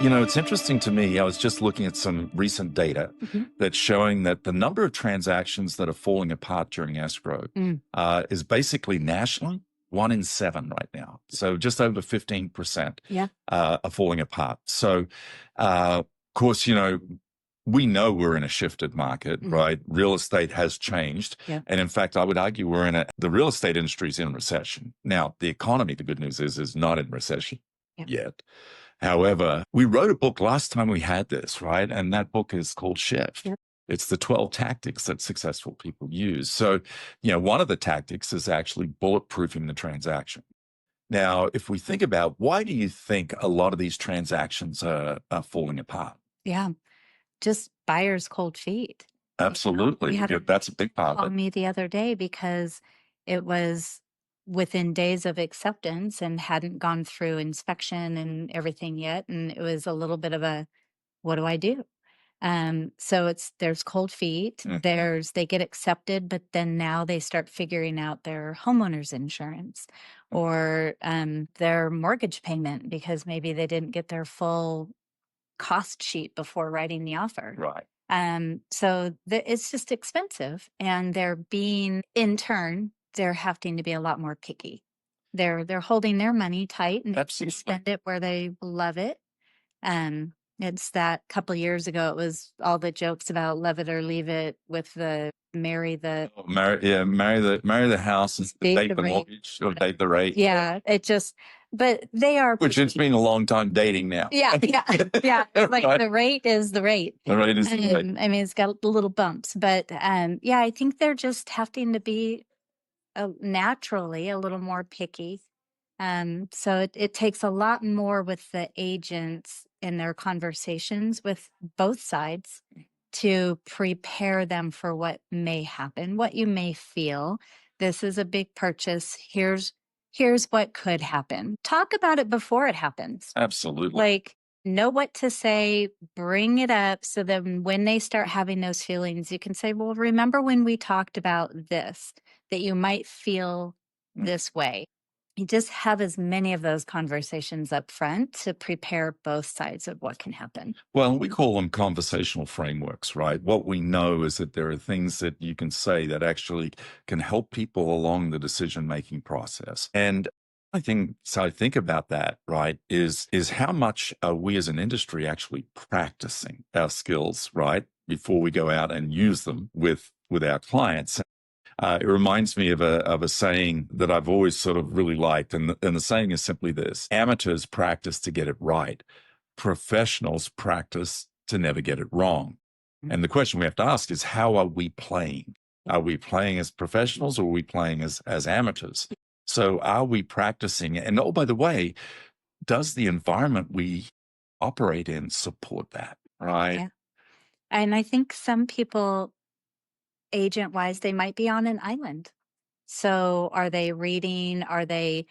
You know, it's interesting to me. I was just looking at some recent data that's showing that the number of transactions that are falling apart during escrow Mm. is basically nationally 1 in 7 right now. So just over 15% Yeah. are falling apart. So, of course, you know, we know we're in a shifted market, right? Real estate has changed. Yeah. And in fact, I would argue the real estate industry is in recession. Now, the economy, the good news is not in recession yet. However, we wrote a book last time we had this, right? And that book is called Shift. Yep. It's the 12 tactics that successful people use. So, you know, one of the tactics is actually bulletproofing the transaction. Now, if we think about why do you think a lot of these transactions are falling apart? Yeah. Just buyer's cold feet. Absolutely. We had a That's a big part call of it. me the other day because it was within days of acceptance and hadn't gone through inspection and everything yet. And it was a little bit of a, what do I do? So there's cold feet, they get accepted, but then now they start figuring out their homeowner's insurance or their mortgage payment because maybe they didn't get their full cost sheet before writing the offer. Right. So it's just expensive, and in turn, they're having to be a lot more picky. They're holding their money tight and Absolutely. spend it where they love it. It's that couple years ago, it was all the jokes about love it or leave it with the marry the Marry the house and date date the the rate. mortgage or date the rate. Yeah, but they are Which it's picky. been a long time dating now. Yeah. Like Right. the rate is the rate. The rate is the rate. I mean, it's got little bumps, but yeah, I think they're just having to be naturally a little more picky. So it takes a lot more with the agents in their conversations with both sides to prepare them for what may happen, what you may feel. This is a big purchase. Here's what could happen. Talk about it before it happens. Absolutely. Like, know what to say, bring it up so that when they start having those feelings, you can say, well, remember when we talked about this, that you might feel this way. You just have as many of those conversations up front to prepare both sides of what can happen. Well, we call them conversational frameworks, right? What we know is that there are things that you can say that actually can help people along the decision-making process. And I think about that, right, is how much are we as an industry actually practicing our skills, right, before we go out and use them with our clients. It reminds me of a saying that I've always sort of really liked, and the saying is simply this: amateurs practice to get it right, professionals practice to never get it wrong. And the question we have to ask is, how are we playing? Are we playing as professionals or are we playing as amateurs? So are we practicing? And oh, by the way, does the environment we operate in support that, right? Yeah. And I think some people, agent wise, they might be on an island. So are they reading? Are they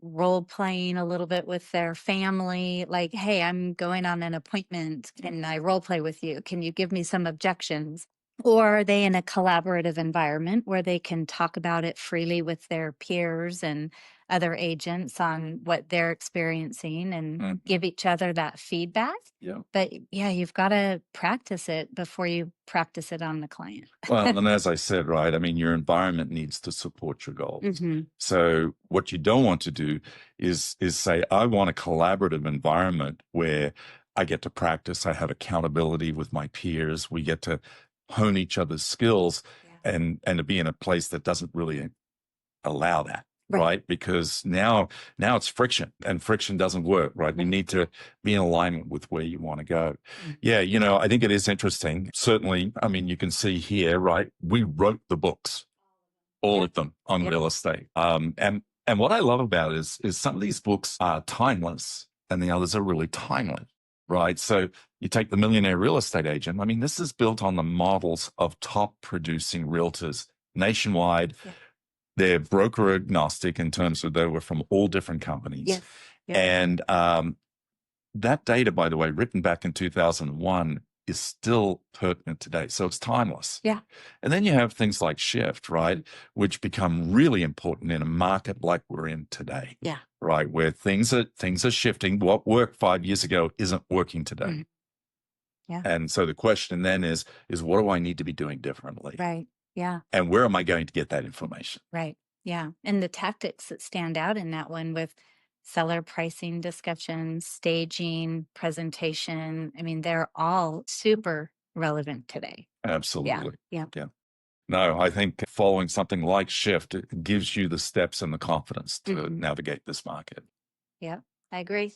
role playing a little bit with their family? Like, hey, I'm going on an appointment. Can I role play with you? Can you give me some objections? Or are they in a collaborative environment where they can talk about it freely with their peers and other agents on what they're experiencing and give each other that feedback? Yeah. But yeah, you've got to practice it before you practice it on the client. Well, and as I said, right, I mean, your environment needs to support your goals. Mm-hmm. So what you don't want to do is say, I want a collaborative environment where I get to practice, I have accountability with my peers, we get to hone each other's skills, and to be in a place that doesn't really allow that. Right. Because now it's friction, and friction doesn't work. Right. You need to be in alignment with where you want to go. Yeah. You know, I think it is interesting. Certainly. I mean, you can see here, right? We wrote the books, all of them on real estate. And what I love about it is some of these books are timeless and the others are really timely. Right. So you take the Millionaire Real Estate Agent. I mean, this is built on the models of top producing realtors nationwide. Yeah. They're broker agnostic in terms of they were from all different companies. Yes. And that data, by the way, written back in 2001, is still pertinent today. So it's timeless. Yeah. And then you have things like shift, right? Which become really important in a market like we're in today. Yeah. Right. Where things are shifting. What worked 5 years ago isn't working today. Mhm. Yeah. And so the question then is what do I need to be doing differently? Right. Yeah. And where am I going to get that information? Right. Yeah. And the tactics that stand out in that one with seller pricing discussions, staging, presentation, I mean, they're all super relevant today. Yeah. Absolutely. Yeah. Yeah. No, I think following something like shift, it gives you the steps and the confidence to Mhm. navigate this market. Yeah. I agree.